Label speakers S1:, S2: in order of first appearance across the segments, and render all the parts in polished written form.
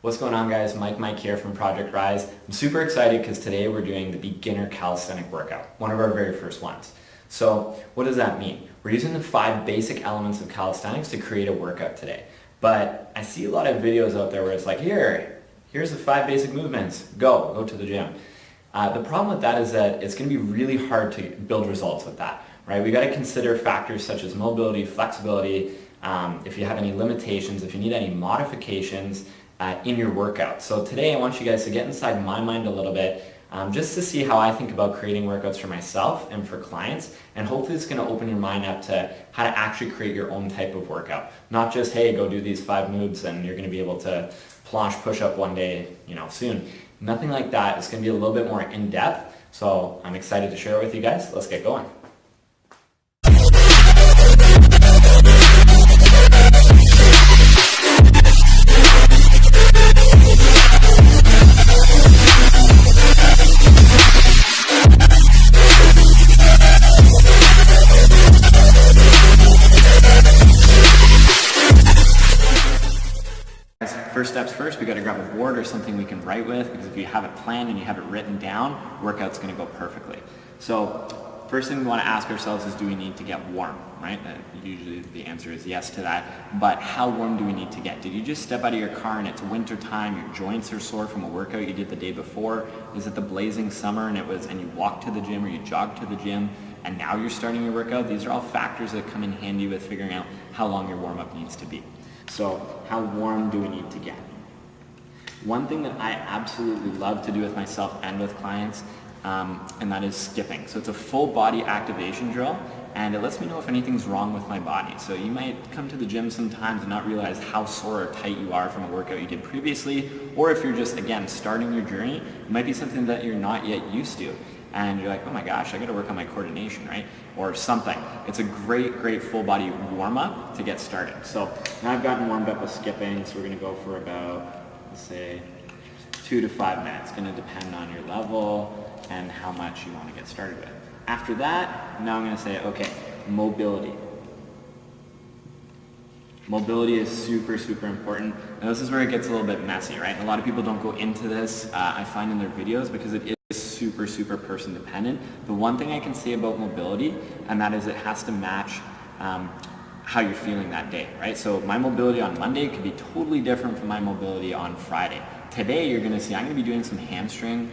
S1: What's going on, guys? MikeMike here from Project Rise. I'm super excited because today we're doing the beginner calisthenic workout, one of our very first ones. So what does that mean? We're using the 5 basic elements of calisthenics to create a workout today. But I see a lot of videos out there where it's like, here's the 5 basic movements, go to the gym. The problem with that is that it's going to be really hard to build results with that, right? We got to consider factors such as mobility, flexibility, if you have any limitations, if you need any modifications in your workout. So today I want you guys to get inside my mind a little bit just to see how I think about creating workouts for myself and for clients, and hopefully it's going to open your mind up to how to actually create your own type of workout. Not just, hey, go do these 5 moves and you're going to be able to planche push-up one day, soon. Nothing like that. It's going to be a little bit more in-depth, so I'm excited to share it with you guys. Let's get going. First steps first, we got to grab a board or something we can write with, because if you have it planned and you have it written down, workout's going to go perfectly. So first thing we want to ask ourselves is, do we need to get warm, right? Usually the answer is yes to that, but how warm do we need to get? Did you just step out of your car and it's winter time, your joints are sore from a workout you did the day before? Is it the blazing summer and you walked to the gym or you jogged to the gym and now you're starting your workout? These are all factors that come in handy with figuring out how long your warm-up needs to be. So how warm do we need to get? One thing that I absolutely love to do with myself and with clients, and that is skipping. So it's a full body activation drill, and it lets me know if anything's wrong with my body. So you might come to the gym sometimes and not realize how sore or tight you are from a workout you did previously, or if you're just, again, starting your journey, it might be something that you're not yet used to. And you're like, oh my gosh, I got to work on my coordination, right? Or something. It's a great full body warm-up to get started. So now I've gotten warmed up with skipping, so we're going to go for about, let's say, 2 to 5 minutes. It's going to depend on your level and how much you want to get started with. After that, now I'm going to say, okay, mobility. Mobility is super important. Now this is where it gets a little bit messy, right? A lot of people don't go into this, I find, in their videos, because it is super person dependent. The one thing I can say about mobility, and that is it has to match how you're feeling that day, right? So my mobility on Monday could be totally different from my mobility on Friday. Today you're gonna see I'm gonna be doing some hamstring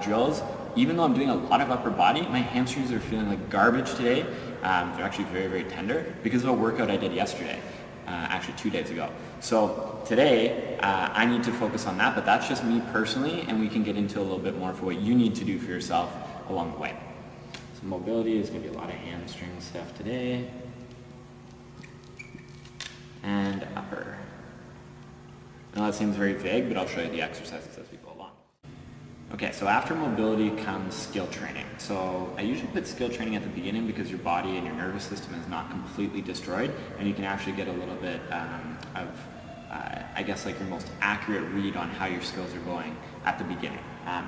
S1: drills. Even though I'm doing a lot of upper body, my hamstrings are feeling like garbage today. They're actually very tender because of a workout I did yesterday. Actually 2 days ago. So today, I need to focus on that, but that's just me personally, and we can get into a little bit more for what you need to do for yourself along the way. So mobility is going to be a lot of hamstring stuff today. And upper. Now that seems very vague, but I'll show you the exercises as we go along. Okay, so after mobility comes skill training. So I usually put skill training at the beginning because your body and your nervous system is not completely destroyed, and you can actually get a little bit of, I guess, like your most accurate read on how your skills are going at the beginning.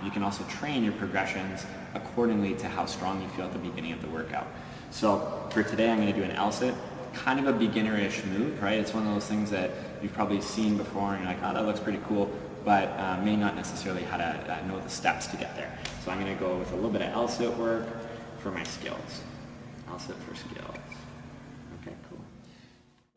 S1: You can also train your progressions accordingly to how strong you feel at the beginning of the workout. So for today, I'm going to do an L-sit, kind of a beginner-ish move, right? It's one of those things that you've probably seen before and you're like, oh, that looks pretty cool, but may not necessarily how to know the steps to get there. So I'm going to go with a little bit of L-sit work for my skills. L-sit for skills. Okay, cool.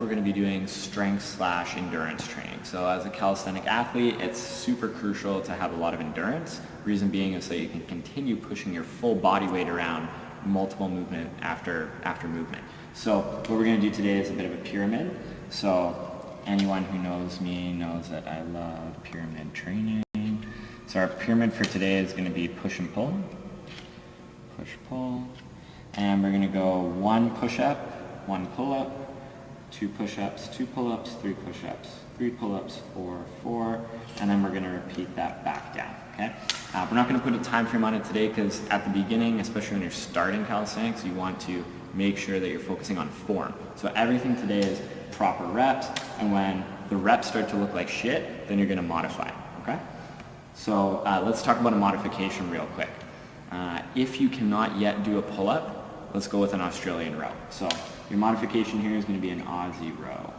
S1: We're going to be doing strength/endurance training. So as a calisthenic athlete, it's super crucial to have a lot of endurance. Reason being is so you can continue pushing your full body weight around multiple movement after movement. So what we're going to do today is a bit of a pyramid. So anyone who knows me knows that I love pyramid training. So our pyramid for today is going to be push and pull. Push, pull. And we're going to go 1 push-up, 1 pull-up, 2 push-ups, 2 pull-ups, 3 push-ups, 3 pull-ups, 4, and then we're going to repeat that back down. Okay? We're not going to put a time frame on it today because at the beginning, especially when you're starting calisthenics, you want to make sure that you're focusing on form. So everything today is proper reps, and when the reps start to look like shit, then you're going to modify, okay? So let's talk about a modification real quick. If you cannot yet do a pull-up, let's go with an Australian row. So your modification here is going to be an Aussie row.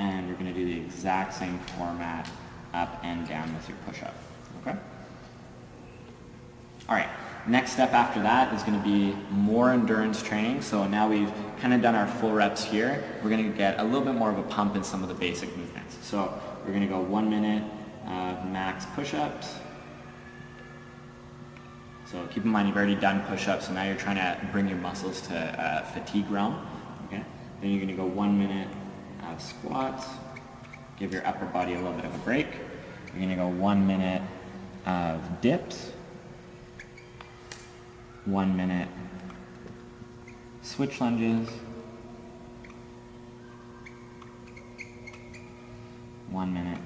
S1: and we're going to do the exact same format up and down with your push-up. Okay? All right, next step after that is going to be more endurance training. So now we've kind of done our full reps here. We're going to get a little bit more of a pump in some of the basic movements. So we're going to go 1 minute of max push-ups. So keep in mind you've already done push-ups, so now you're trying to bring your muscles to fatigue realm. Okay? Then you're going to go 1 minute of squats. Give your upper body a little bit of a break. You're going to go 1 minute of dips. 1 minute switch lunges. 1 minute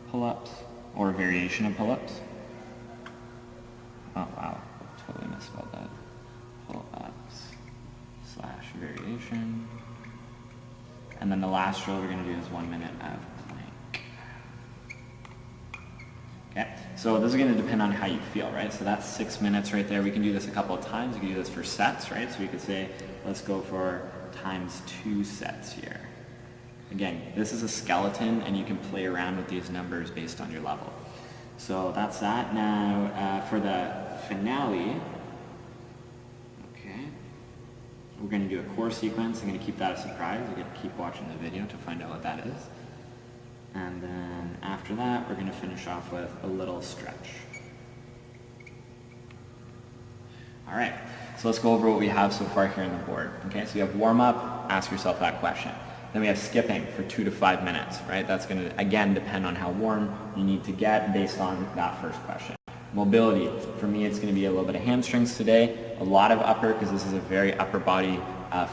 S1: pull-ups or variation of pull-ups. Oh wow, totally misspelled that. Pull-ups / variation. And then the last drill we're going to do is 1 minute of plank. Okay, so this is going to depend on how you feel, right? So that's 6 minutes right there. We can do this a couple of times. We can do this for sets, right? So we could say, let's go for times 2 sets here. Again, this is a skeleton and you can play around with these numbers based on your level. So that's that. Now for the finale, okay, we're going to do a core sequence. I'm going to keep that a surprise. You're going to keep watching the video to find out what that is. And then after that, we're going to finish off with a little stretch. All right, so let's go over what we have so far here on the board. Okay, so you have warm up, ask yourself that question. Then we have skipping for 2 to 5 minutes, right? That's going to, again, depend on how warm you need to get based on that first question. Mobility, for me, it's going to be a little bit of hamstrings today, a lot of upper, because this is a very upper body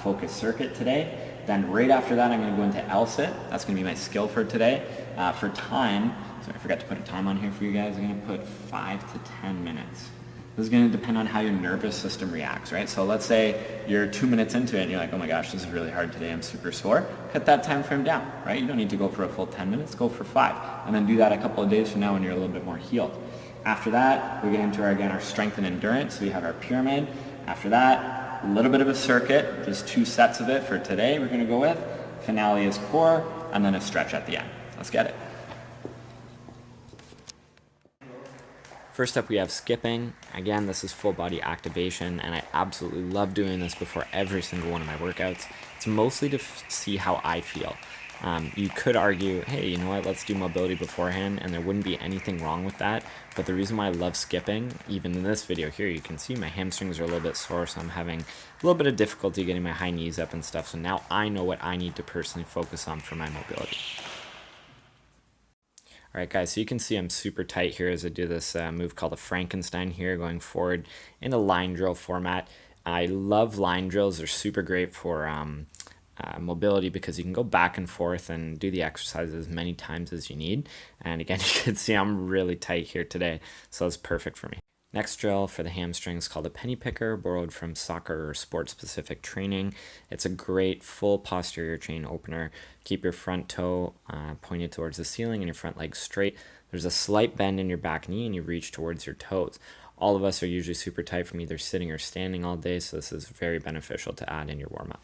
S1: focused circuit today. Then right after that, I'm going to go into L-sit. That's going to be my skill for today. For time, sorry, I forgot to put a time on here for you guys. I'm going to put 5 to 10 minutes. This is going to depend on how your nervous system reacts, right? So let's say you're 2 minutes into it and you're like, oh my gosh, this is really hard today, I'm super sore. Cut that time frame down, right? You don't need to go for a full 10 minutes, go for 5. And then do that a couple of days from now when you're a little bit more healed. After that, we get into our strength and endurance. So we have our pyramid. After that, a little bit of a circuit, just 2 sets of it for today we're going to go with. Finale is core, and then a stretch at the end. Let's get it. First up, we have skipping. Again, this is full body activation, and I absolutely love doing this before every single one of my workouts. It's mostly to see how I feel. You could argue, hey, you know what, let's do mobility beforehand, and there wouldn't be anything wrong with that. But the reason why I love skipping, even in this video here, you can see my hamstrings are a little bit sore, so I'm having a little bit of difficulty getting my high knees up and stuff. So now I know what I need to personally focus on for my mobility. All right, guys, so you can see I'm super tight here as I do this move called a Frankenstein here, going forward in a line drill format. I love line drills. They're super great for mobility because you can go back and forth and do the exercises as many times as you need. And again, you can see I'm really tight here today, so it's perfect for me. Next drill for the hamstrings called a penny picker, borrowed from soccer or sport-specific training. It's a great full posterior chain opener. Keep your front toe pointed towards the ceiling and your front leg straight. There's a slight bend in your back knee and you reach towards your toes. All of us are usually super tight from either sitting or standing all day, so this is very beneficial to add in your warm-up.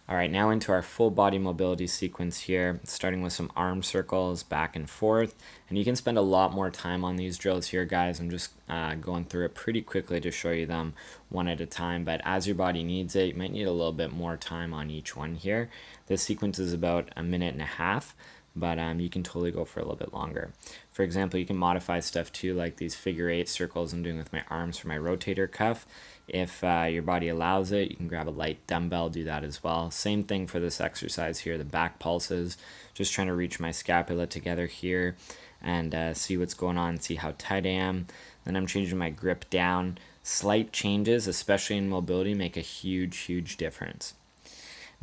S1: All right, now into our full body mobility sequence here, starting with some arm circles back and forth. And you can spend a lot more time on these drills here, guys. I'm just going through it pretty quickly to show you them one at a time. But as your body needs it, you might need a little bit more time on each one here. This sequence is about 1.5 minutes, but you can totally go for a little bit longer. For example, you can modify stuff too, like these figure 8 circles I'm doing with my arms for my rotator cuff. If your body allows it, you can grab a light dumbbell, do that as well. Same thing for this exercise here, the back pulses. Just trying to reach my scapula together here and see what's going on, see how tight I am. Then I'm changing my grip down. Slight changes, especially in mobility, make a huge, huge difference.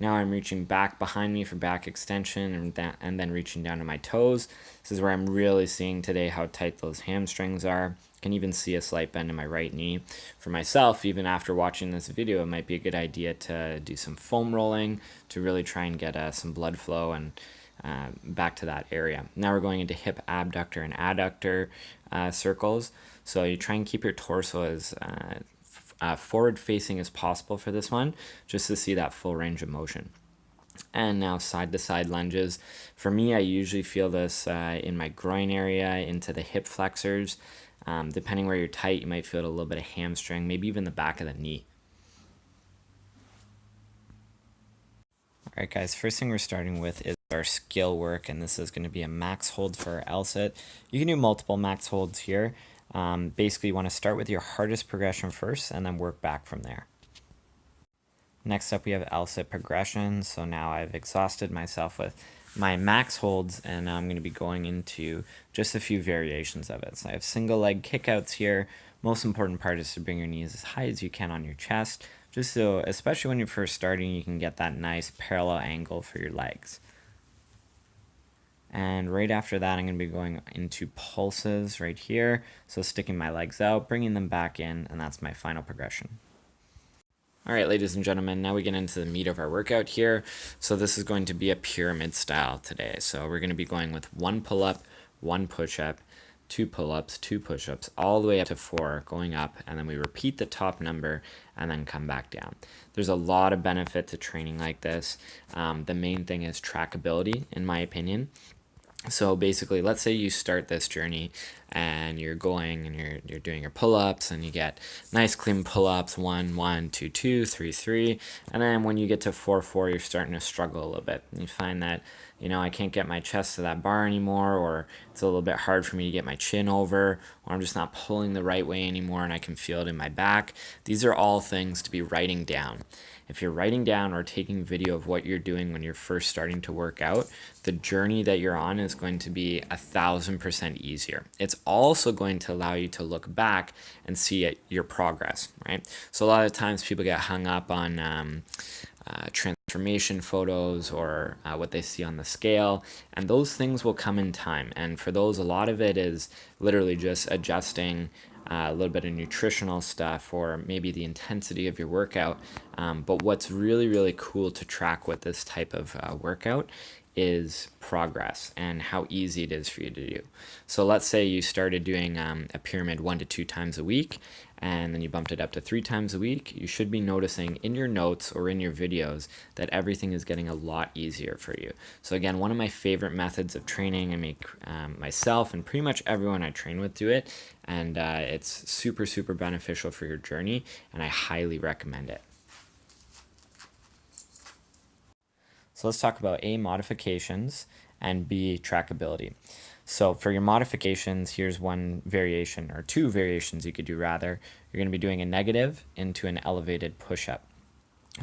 S1: Now I'm reaching back behind me for back extension and then reaching down to my toes. This is where I'm really seeing today how tight those hamstrings are. Can even see a slight bend in my right knee. For myself, even after watching this video, it might be a good idea to do some foam rolling to really try and get some blood flow and back to that area. Now we're going into hip abductor and adductor circles. So you try and keep your torso as forward facing as possible for this one, just to see that full range of motion. And now side to side lunges. For me, I usually feel this in my groin area, into the hip flexors. Depending where you're tight, you might feel it a little bit of hamstring, maybe even the back of the knee. All right, guys, first thing we're starting with is our skill work, and this is going to be a max hold for our LSIT. You can do multiple max holds here. Basically, you want to start with your hardest progression first and then work back from there. Next up, we have LSIT progression. So now I've exhausted myself with my max holds, and now I'm going to be going into just a few variations of it. So I have single leg kickouts here. Most important part is to bring your knees as high as you can on your chest, just so, especially when you're first starting, you can get that nice parallel angle for your legs. And right after that, I'm going to be going into pulses right here. So sticking my legs out, bringing them back in, and that's my final progression. All right, ladies and gentlemen, now we get into the meat of our workout here. So this is going to be a pyramid style today. So we're going to be going with 1 pull-up, 1 push-up, 2 pull-ups, 2 push-ups, all the way up to 4 going up, and then we repeat the top number and then come back down. There's a lot of benefit to training like this. The main thing is trackability, in my opinion. So basically, let's say you start this journey and you're going and you're doing your pull-ups, and you get nice clean pull-ups, 1, 1, 2, 2, 3, 3, and then when you get to 4, 4, you're starting to struggle a little bit. And you find that, I can't get my chest to that bar anymore, or it's a little bit hard for me to get my chin over, or I'm just not pulling the right way anymore and I can feel it in my back. These are all things to be writing down. If you're writing down or taking video of what you're doing when you're first starting to work out, the journey that you're on is going to be 1,000% easier. It's also going to allow you to look back and see your progress, right? So a lot of times people get hung up on transformation photos or what they see on the scale, and those things will come in time. And for those, a lot of it is literally just adjusting a little bit of nutritional stuff, or maybe the intensity of your workout. But what's really, really cool to track with this type of workout is progress and how easy it is for you to do. So let's say you started doing a pyramid 1 to 2 times a week, and then you bumped it up to 3 times a week. You should be noticing in your notes or in your videos that everything is getting a lot easier for you. So again, one of my favorite methods of training, I make myself and pretty much everyone I train with do it, and it's super, super beneficial for your journey, and I highly recommend it. So let's talk about A, modifications, and B, trackability. So for your modifications, here's one variation, or 2 variations you could do rather. You're going to be doing a negative into an elevated push-up.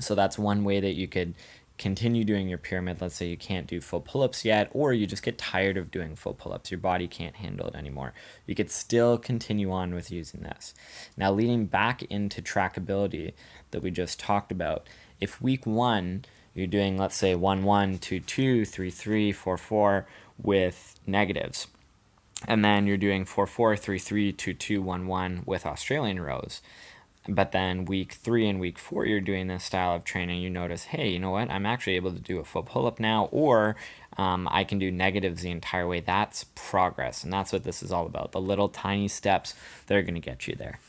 S1: So that's one way that you could continue doing your pyramid. Let's say you can't do full pull-ups yet, or you just get tired of doing full pull-ups. Your body can't handle it anymore. You could still continue on with using this. Now, leading back into trackability that we just talked about, if week 1, you're doing, let's say, 1, 1, 2, 2, 3, 3, 4, 4 with negatives, and then you're doing 4, 4, 3, 3, 2, 2, 1, 1 with Australian rows. But then week 3 and week 4, you're doing this style of training, you notice, hey, you know what? I'm actually able to do a full pull-up now, or I can do negatives the entire way. That's progress, and that's what this is all about. The little tiny steps that are going to get you there.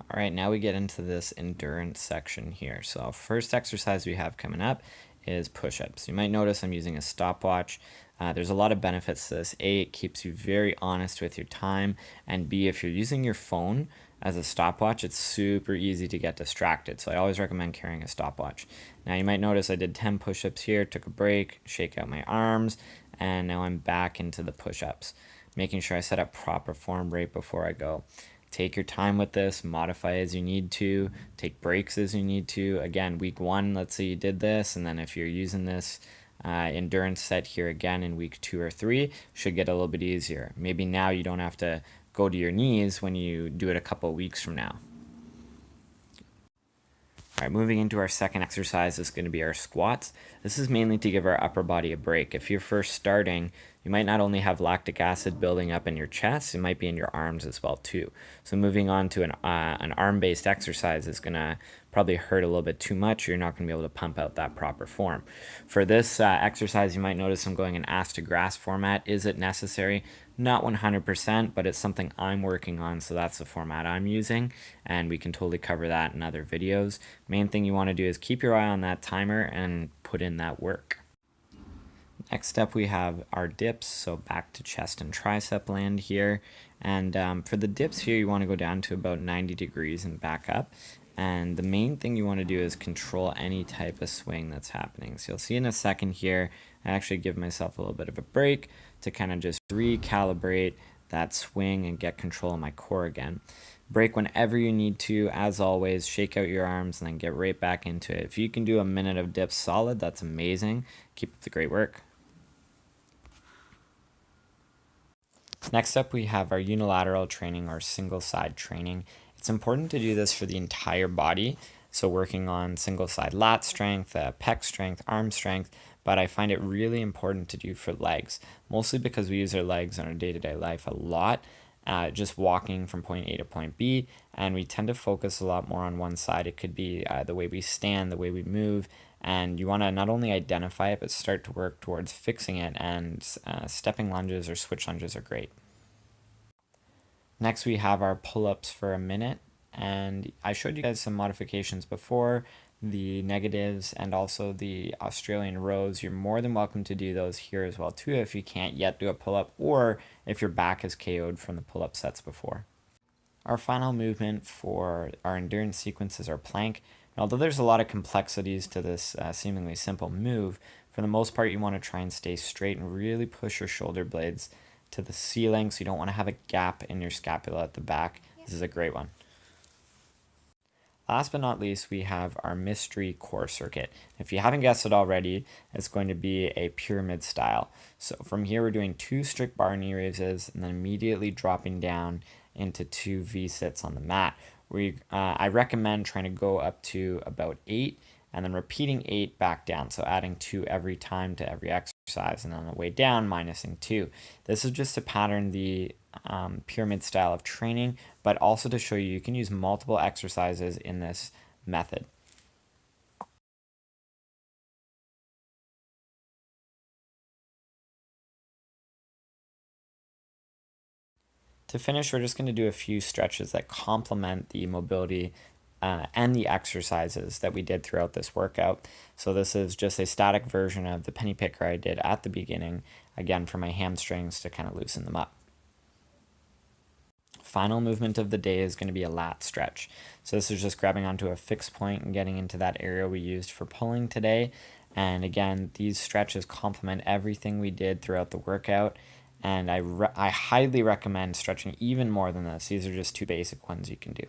S1: All right, now we get into this endurance section here. So first exercise we have coming up is push-ups. You might notice I'm using a stopwatch. There's a lot of benefits to this. A, it keeps you very honest with your time, and B, if you're using your phone as a stopwatch, it's super easy to get distracted. So I always recommend carrying a stopwatch. Now you might notice I did 10 push-ups here, took a break, shake out my arms, and now I'm back into the push-ups, making sure I set up proper form right before I go. Take your time with this, modify as you need to, take breaks as you need to. Again, week 1, let's say you did this, and then if you're using this endurance set here again in week 2 or 3, should get a little bit easier. Maybe now you don't have to go to your knees when you do it a couple weeks from now. All right, moving into our second exercise is going to be our squats. This is mainly to give our upper body a break. If you're first starting,
S2: you might not only have lactic acid building up in your chest, it might be in your arms as well too. So moving on to an arm-based exercise is going to probably hurt a little bit too much. You're not going to be able to pump out that proper form. For this exercise, you might notice I'm going in ass to grass format. Is it necessary? Not 100%, but it's something I'm working on, so that's the format I'm using, and we can totally cover that in other videos. Main thing you want to do is keep your eye on that timer and put in that work. Next step, we have our dips, so back to chest and tricep land here. And for the dips here, you want to go down to about 90 degrees and back up. And the main thing you want to do is control any type of swing that's happening. So you'll see in a second here, I actually give myself a little bit of a break to kind of just recalibrate that swing and get control of my core again. Break whenever you need to. As always, shake out your arms and then get right back into it. If you can do a minute of dips solid, that's amazing. Keep up the great work. Next up, we have our unilateral training or single side training. It's important to do this for the entire body. So working on single side lat strength, pec strength, arm strength, but I find it really important to do for legs, mostly because we use our legs in our day-to-day life a lot, just walking from point A to point B, and we tend to focus a lot more on one side. It could be the way we stand, the way we move, and you want to not only identify it, but start to work towards fixing it, and stepping lunges or switch lunges are great. Next, we have our pull-ups for a minute, and I showed you guys some modifications before, the negatives and also the Australian rows. You're more than welcome to do those here as well too if you can't yet do a pull-up, or if your back is KO'd from the pull-up sets before. Our final movement for our endurance sequence is our plank. And although there's a lot of complexities to this seemingly simple move, for the most part you want to try and stay straight and really push your shoulder blades to the ceiling, so you don't want to have a gap in your scapula at the back. This is a great one. Last but not least, we have our mystery core circuit. If you haven't guessed it already, it's going to be a pyramid style. So from here, we're doing 2 strict bar knee raises and then immediately dropping down into 2 V-sits on the mat. I recommend trying to go up to about 8 and then repeating 8 back down. So adding 2 every time to every exercise, and on the way down, minusing 2. This is just to pattern the pyramid style of training, but also to show you can use multiple exercises in this method. To finish, we're just going to do a few stretches that complement the mobility and the exercises that we did throughout this workout. So this is just a static version of the penny picker I did at the beginning, again for my hamstrings to kind of loosen them up. Final movement of the day is going to be a lat stretch. So this is just grabbing onto a fixed point and getting into that area we used for pulling today. And again, these stretches complement everything we did throughout the workout. And I highly recommend stretching even more than this. These are just 2 basic ones you can do.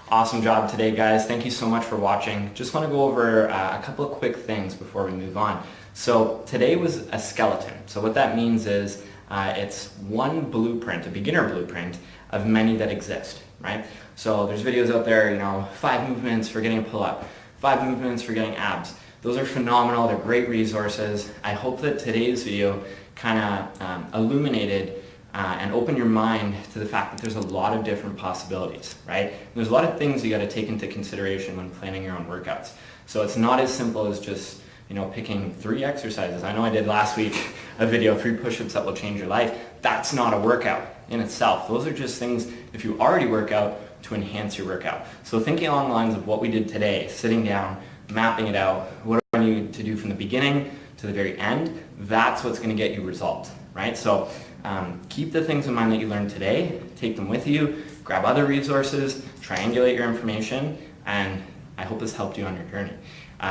S1: Awesome job today, guys. Thank you so much for watching. Just want to go over a couple of quick things before we move on. So today was a skeleton. So what that means is it's one blueprint, a beginner blueprint of many that exist, right? So there's videos out there, 5 movements for getting a pull-up, 5 movements for getting abs. Those are phenomenal. They're great resources. I hope that today's video kind of illuminated and opened your mind to the fact that there's a lot of different possibilities, right? There's a lot of things you got to take into consideration when planning your own workouts. So it's not as simple as just picking 3 exercises. I know I did last week a video, 3 push-ups that will change your life. That's not a workout in itself. Those are just things, if you already work out, to enhance your workout. So thinking along the lines of what we did today, sitting down, mapping it out, what do I need to do from the beginning to the very end, that's what's going to get you results, right? So keep the things in mind that you learned today, take them with you, grab other resources, triangulate your information, and I hope this helped you on your journey.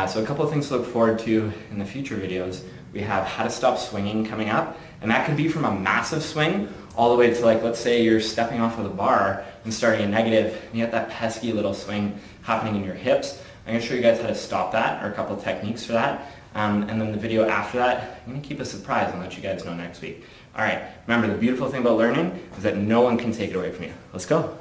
S1: So a couple of things to look forward to in the future videos. We have how to stop swinging coming up, and that could be from a massive swing all the way to, like, let's say you're stepping off of the bar and starting a negative, and you have that pesky little swing happening in your hips. I'm going to show you guys how to stop that, or a couple of techniques for that. And then the video after that, I'm going to keep a surprise and let you guys know next week. All right, remember, the beautiful thing about learning is that no one can take it away from you. Let's go.